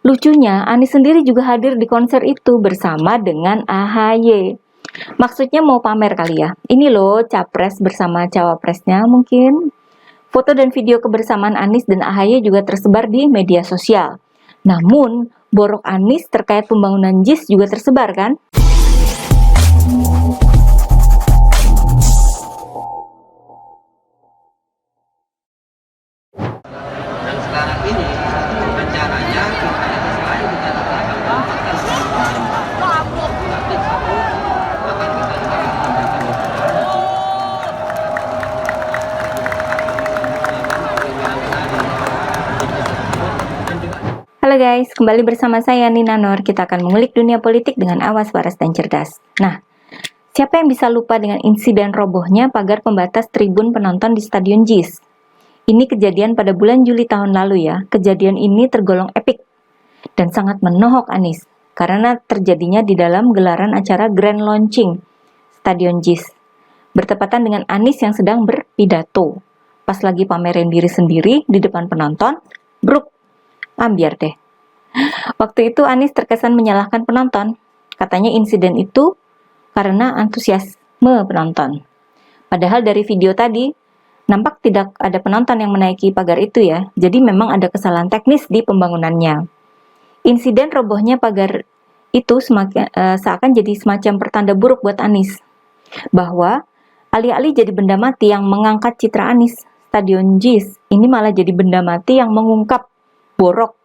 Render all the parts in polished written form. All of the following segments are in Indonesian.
Lucunya, Anies sendiri juga hadir di konser itu bersama dengan AHY. Maksudnya mau pamer kali ya. Ini loh capres bersama cawapresnya mungkin. Foto dan video kebersamaan Anies dan AHY juga tersebar di media sosial. Namun, borok Anies terkait pembangunan JIS juga tersebar kan? Dan sekarang ini rencananya kita itu selain kita lakukan tapi satu akan kita Halo guys, kembali bersama saya Nina Nur. Kita akan mengulik dunia politik dengan awas, waras, dan cerdas. Nah, siapa yang bisa lupa dengan insiden robohnya pagar pembatas tribun penonton di Stadion JIS? Ini kejadian pada bulan Juli tahun lalu ya. Kejadian ini tergolong epik dan sangat menohok Anies karena terjadinya di dalam gelaran acara Grand Launching Stadion JIS. Bertepatan dengan Anies yang sedang berpidato. Pas lagi pamerin diri sendiri di depan penonton, bruk, ambiar deh. Waktu itu Anies terkesan menyalahkan penonton. Katanya insiden itu karena antusiasme penonton. Padahal dari video tadi, nampak tidak ada penonton yang menaiki pagar itu ya, jadi memang ada kesalahan teknis di pembangunannya. Insiden robohnya pagar itu seakan jadi semacam pertanda buruk buat Anies, bahwa alih-alih jadi benda mati yang mengangkat citra Anies, Stadion JIS ini malah jadi benda mati yang mengungkap borok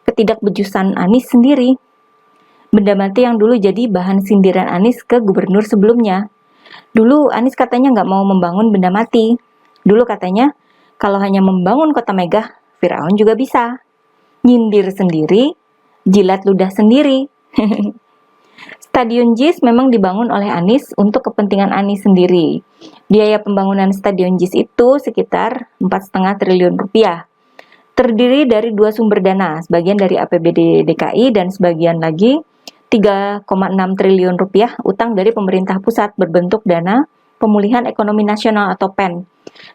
ketidakbejusan Anies sendiri. Benda mati yang dulu jadi bahan sindiran Anies ke gubernur sebelumnya. Dulu Anies katanya nggak mau membangun benda mati. Dulu katanya, kalau hanya membangun kota megah, Firaun juga bisa. Nyindir sendiri, jilat ludah sendiri. Stadion JIS memang dibangun oleh Anies untuk kepentingan Anies sendiri. Biaya pembangunan Stadion JIS itu sekitar 4,5 triliun rupiah. Terdiri dari 2 sumber dana, sebagian dari APBD DKI dan sebagian lagi 3,6 triliun rupiah utang dari pemerintah pusat berbentuk dana pemulihan ekonomi nasional atau PEN.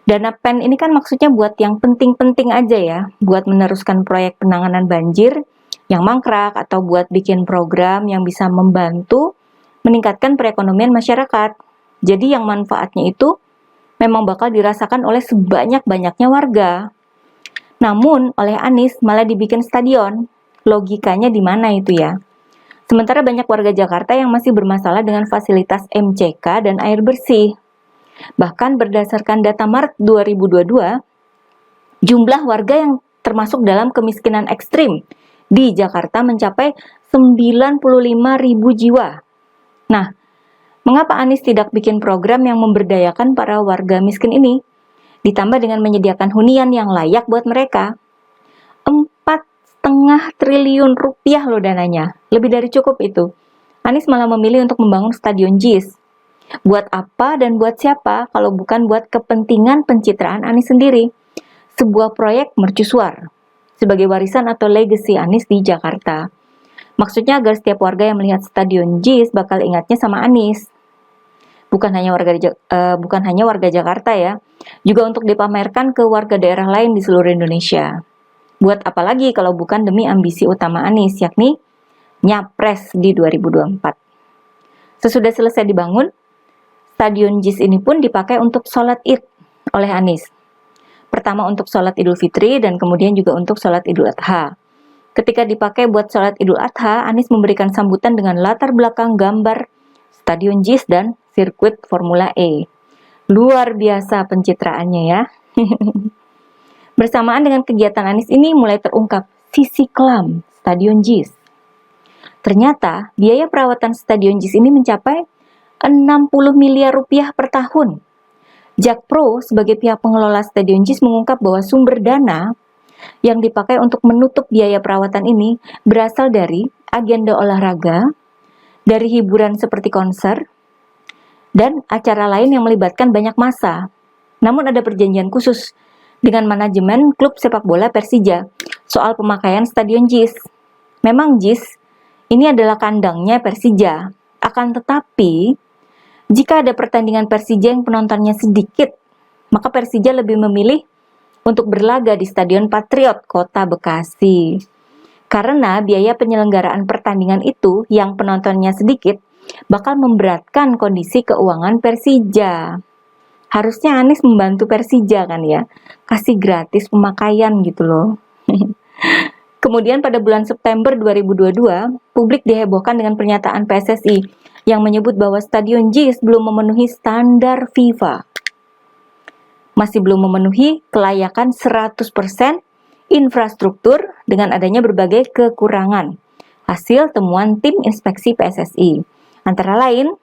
Dana PEN ini kan maksudnya buat yang penting-penting aja ya, buat meneruskan proyek penanganan banjir yang mangkrak atau buat bikin program yang bisa membantu meningkatkan perekonomian masyarakat. Jadi yang manfaatnya itu memang bakal dirasakan oleh sebanyak-banyaknya warga. Namun oleh Anies malah dibikin stadion. Logikanya di mana itu ya? Sementara banyak warga Jakarta yang masih bermasalah dengan fasilitas MCK dan air bersih. Bahkan berdasarkan data Maret 2022, jumlah warga yang termasuk dalam kemiskinan ekstrim di Jakarta mencapai 95.000 jiwa. Nah, mengapa Anies tidak bikin program yang memberdayakan para warga miskin ini? Ditambah dengan menyediakan hunian yang layak buat mereka. 4,5 triliun rupiah loh dananya. Lebih dari cukup itu. Anies malah memilih untuk membangun Stadion JIS. Buat apa dan buat siapa kalau bukan buat kepentingan pencitraan Anies sendiri? Sebuah proyek mercusuar sebagai warisan atau legacy Anies di Jakarta. Maksudnya agar setiap warga yang melihat Stadion JIS bakal ingatnya sama Anies. Bukan hanya warga Jakarta ya, juga untuk dipamerkan ke warga daerah lain di seluruh Indonesia. Buat apa lagi kalau bukan demi ambisi utama Anies, yakni nyapres di 2024. Sesudah selesai dibangun, Stadion JIS ini pun dipakai untuk sholat Id oleh Anies. Pertama untuk sholat Idul Fitri dan kemudian juga untuk sholat Idul Adha. Ketika dipakai buat sholat Idul Adha, Anies memberikan sambutan dengan latar belakang gambar Stadion JIS dan sirkuit Formula E. Luar biasa pencitraannya ya. Bersamaan dengan kegiatan Anies ini mulai terungkap sisi kelam Stadion JIS. Ternyata biaya perawatan Stadion JIS ini mencapai 60 miliar rupiah per tahun. Jakpro sebagai pihak pengelola Stadion JIS mengungkap bahwa sumber dana yang dipakai untuk menutup biaya perawatan ini berasal dari agenda olahraga, dari hiburan seperti konser, dan acara lain yang melibatkan banyak massa. Namun ada perjanjian khusus dengan manajemen klub sepak bola Persija soal pemakaian Stadion JIS. Memang JIS ini adalah kandangnya Persija, akan tetapi jika ada pertandingan Persija yang penontonnya sedikit, maka Persija lebih memilih untuk berlaga di Stadion Patriot Kota Bekasi. Karena biaya penyelenggaraan pertandingan itu yang penontonnya sedikit bakal memberatkan kondisi keuangan Persija. Harusnya Anies membantu Persija kan ya, kasih gratis pemakaian gitu loh. Kemudian pada bulan September 2022, publik dihebohkan dengan pernyataan PSSI yang menyebut bahwa Stadion JIS belum memenuhi standar FIFA. Masih belum memenuhi kelayakan 100% infrastruktur dengan adanya berbagai kekurangan. Hasil temuan tim inspeksi PSSI. Antara lain,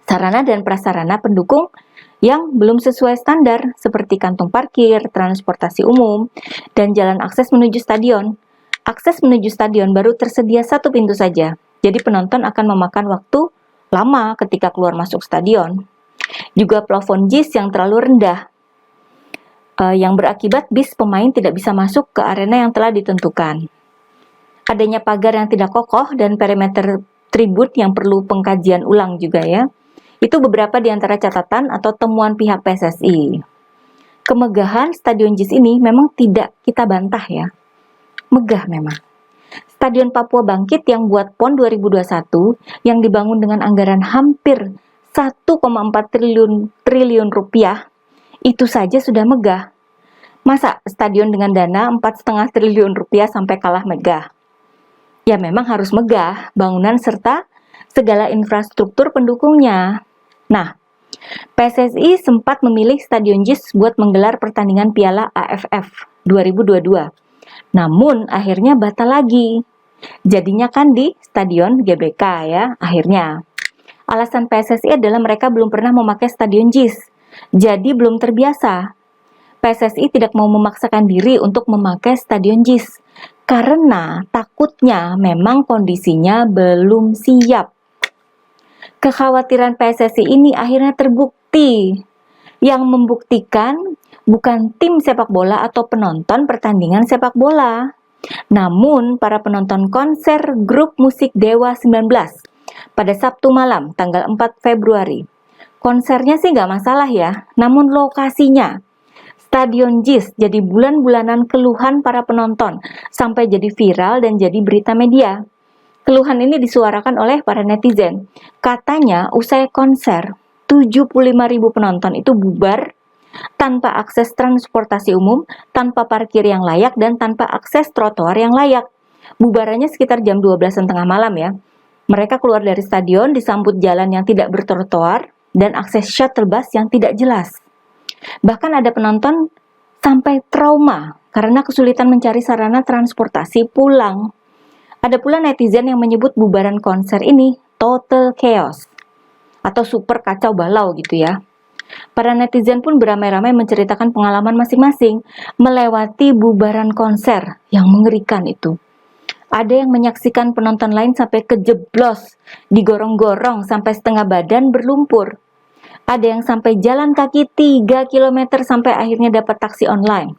sarana dan prasarana pendukung yang belum sesuai standar seperti kantong parkir, transportasi umum, dan jalan akses menuju stadion. Akses menuju stadion baru tersedia satu pintu saja, jadi penonton akan memakan waktu lama ketika keluar masuk stadion. Juga plafon JIS yang terlalu rendah, yang berakibat bis pemain tidak bisa masuk ke arena yang telah ditentukan. Adanya pagar yang tidak kokoh dan perimeter tribun yang perlu pengkajian ulang juga ya. Itu beberapa di antara catatan atau temuan pihak PSSI. Kemegahan Stadion JIS ini memang tidak kita bantah ya. Megah memang. Stadion Papua Bangkit yang buat PON 2021 yang dibangun dengan anggaran hampir 1,4 triliun rupiah itu saja sudah megah. Masa stadion dengan dana 4,5 triliun rupiah sampai kalah megah? Ya memang harus megah bangunan serta segala infrastruktur pendukungnya. Nah, PSSI sempat memilih Stadion JIS buat menggelar pertandingan Piala AFF 2022. Namun akhirnya batal lagi. Jadinya kan di Stadion GBK ya, akhirnya. Alasan PSSI adalah mereka belum pernah memakai Stadion JIS. Jadi belum terbiasa. PSSI tidak mau memaksakan diri untuk memakai Stadion JIS karena takutnya memang kondisinya belum siap. Kekhawatiran PSSI ini akhirnya terbukti. Yang membuktikan bukan tim sepak bola atau penonton pertandingan sepak bola, namun para penonton konser grup musik Dewa 19 pada Sabtu malam tanggal 4 Februari. Konsernya sih nggak masalah ya, namun lokasinya Stadion JIS jadi bulan-bulanan keluhan para penonton sampai jadi viral dan jadi berita media. Keluhan ini disuarakan oleh para netizen. Katanya usai konser, 75.000 penonton itu bubar tanpa akses transportasi umum, tanpa parkir yang layak, dan tanpa akses trotoar yang layak. Bubarannya sekitar jam 12.30 malam ya. Mereka keluar dari stadion disambut jalan yang tidak bertrotoar dan akses shuttle bus yang tidak jelas. Bahkan ada penonton sampai trauma karena kesulitan mencari sarana transportasi pulang. Ada pula netizen yang menyebut bubaran konser ini total chaos atau super kacau balau gitu ya. Para netizen pun beramai-ramai menceritakan pengalaman masing-masing melewati bubaran konser yang mengerikan itu. Ada yang menyaksikan penonton lain sampai kejeblos, digorong-gorong sampai setengah badan berlumpur. Ada yang sampai jalan kaki 3 km sampai akhirnya dapat taksi online.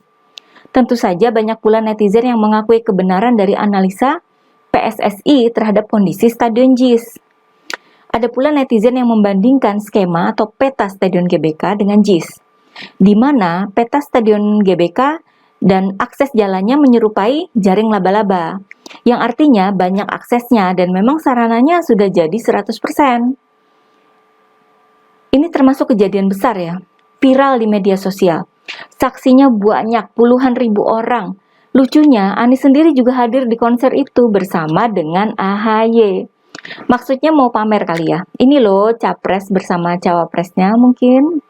Tentu saja banyak pula netizen yang mengakui kebenaran dari analisa PSSI terhadap kondisi Stadion JIS. Ada pula netizen yang membandingkan skema atau peta Stadion GBK dengan JIS, di mana peta Stadion GBK dan akses jalannya menyerupai jaring laba-laba, yang artinya banyak aksesnya dan memang sarananya sudah jadi 100%. Ini termasuk kejadian besar ya, viral di media sosial. Saksinya banyak, puluhan ribu orang. Lucunya, Anies sendiri juga hadir di konser itu bersama dengan AHY. Maksudnya mau pamer kali ya. Ini loh capres bersama cawapresnya mungkin.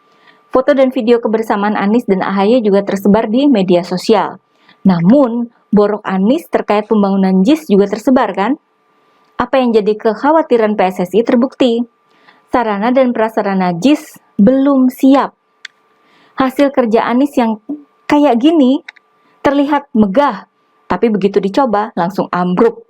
Foto dan video kebersamaan Anies dan AHY juga tersebar di media sosial. Namun, borok Anies terkait pembangunan JIS juga tersebar kan? Apa yang jadi kekhawatiran PSSI terbukti. Sarana dan prasarana JIS belum siap. Hasil kerja Anies yang kayak gini terlihat megah, tapi begitu dicoba langsung ambruk.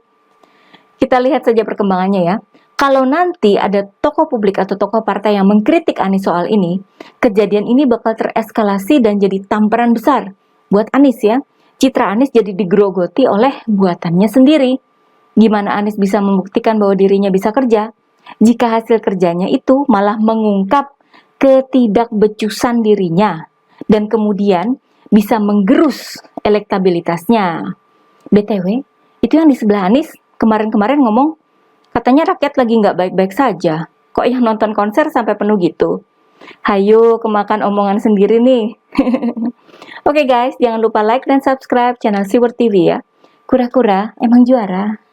Kita lihat saja perkembangannya ya. Kalau nanti ada tokoh publik atau tokoh partai yang mengkritik Anies soal ini, kejadian ini bakal tereskalasi dan jadi tamparan besar buat Anies ya. Citra Anies jadi digerogoti oleh buatannya sendiri. Gimana Anies bisa membuktikan bahwa dirinya bisa kerja jika hasil kerjanya itu malah mengungkap ketidakbecusan dirinya dan kemudian bisa menggerus elektabilitasnya. BTW, Itu yang di sebelah Anies kemarin-kemarin ngomong, katanya rakyat lagi nggak baik-baik saja. Kok yang nonton konser sampai penuh gitu? Hayo, kemakan omongan sendiri nih. Oke guys, jangan lupa like dan subscribe channel Siward TV ya. Kura-kura emang juara.